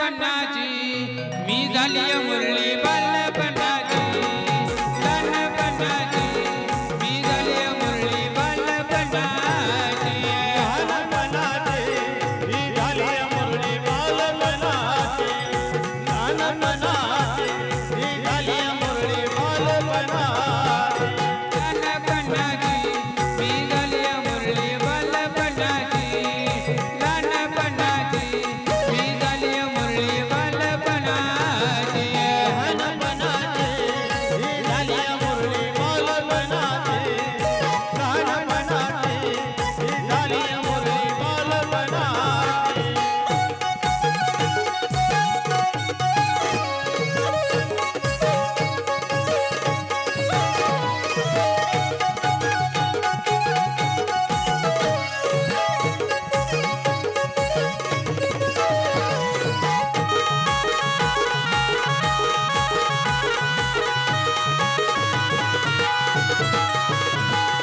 लहानपणाची मी झाली मुरली बालपणाची लहानपणाची मी झाली मुरली बालपणाची लहानपणाची मी झाली मुरली बालपणाची लहानपणाची मी झाली मुरली बालपणाची लहानपणाची मी झाली मुरली बालपणाची लहानपणाची मी झाली मुरली बालपणाची लहानपणाची मी झाली मुरली बालपणाची लहानपणाची मी झाली मुरली बालपणाची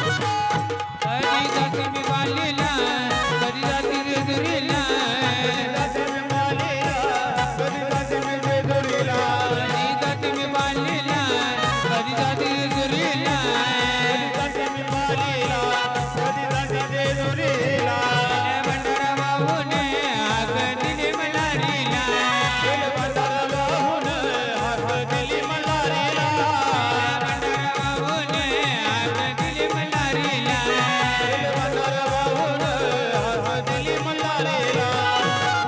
कधी जाते मी बालीला कधी जाते रेजुरीला कधी जाते मी जेजुरीला कधी जाते मी बालीला कधी जाते रेजुरीला कधी जाते मी बालीला कधी जाते जेजुरीला भंडारा वाहूने आग दिली मल्हारीला भंडारा वाहून हाक दिली मल्हारीला भंडारा वाहूने आग दिली मल्हारीला भंडारा वाहून हाक दिली मल्हारीला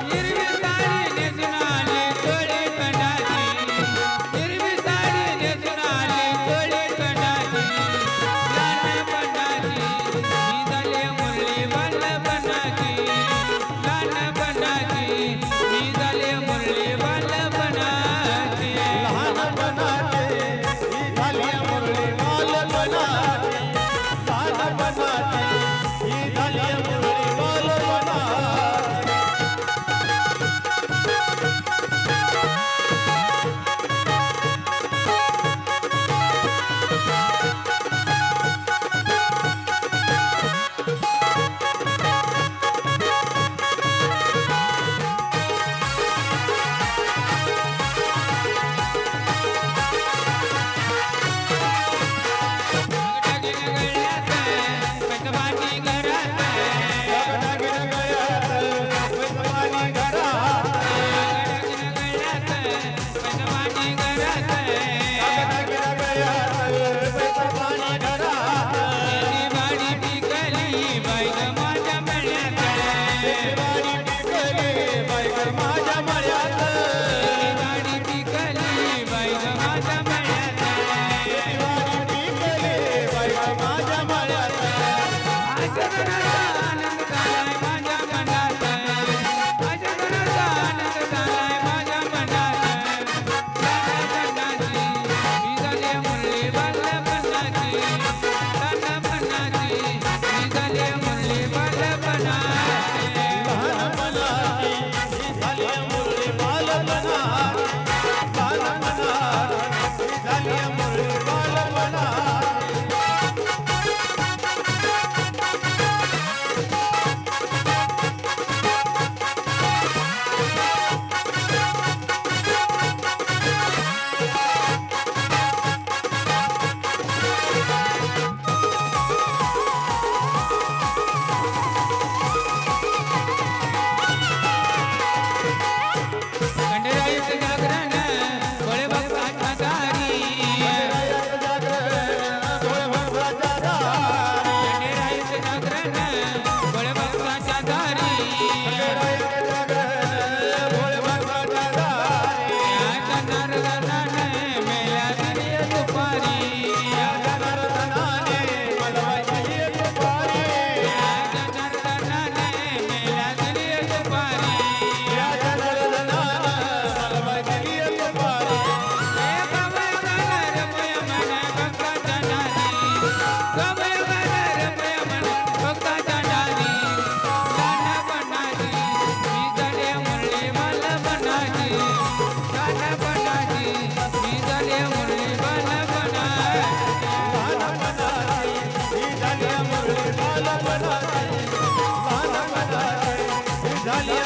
हिरवी साडी नेसून आली चोळी कंडाची हिरवी साडी नेसून आली चोळी कंडाची लहानपणाची मी झाली मुरली बालपणाची लहानपणाची मी झाली मुरली बालपणाची लहानपणाची ही झाली मुरली बालपणाची लहानपणाची ही झाली मुरली बालपणाची पंचवाटी घरात लगडगीन गळ्यात पैसवानी घरात पंचवाटी घरात लगडगीन गळ्यात पैसवानी घरात बाडी पिकली बाई माझ्या मळ्यात वाडी पिकली बाई माझ्या मळ्यात बाडी पिकली बाई माझ्या मळ्यात वाडी पिकली बाई माझ्या मळ्यात आजगराचा आनंद झालाय माझ्या मनात आजगराचा आनंद झालाय माझ्या मनात लहानपणाची मी झाली मुरली बालपणाची लहानपणाची मी झाली मुरली बालपणाची लहानपणाची ही झाली मुरली बालपणाची लहानपणाची ही झाली मुरली बालपणाची खंडेरायाचं जागरण भोळे भक्ताच्या दारी खंडेरायाचं जागरण भोळे भक्ताच्या दारी चंद्रगणाने मेल्या दिली दुपारी चंद्रगणाने मेल्या दिली दुपारी झाली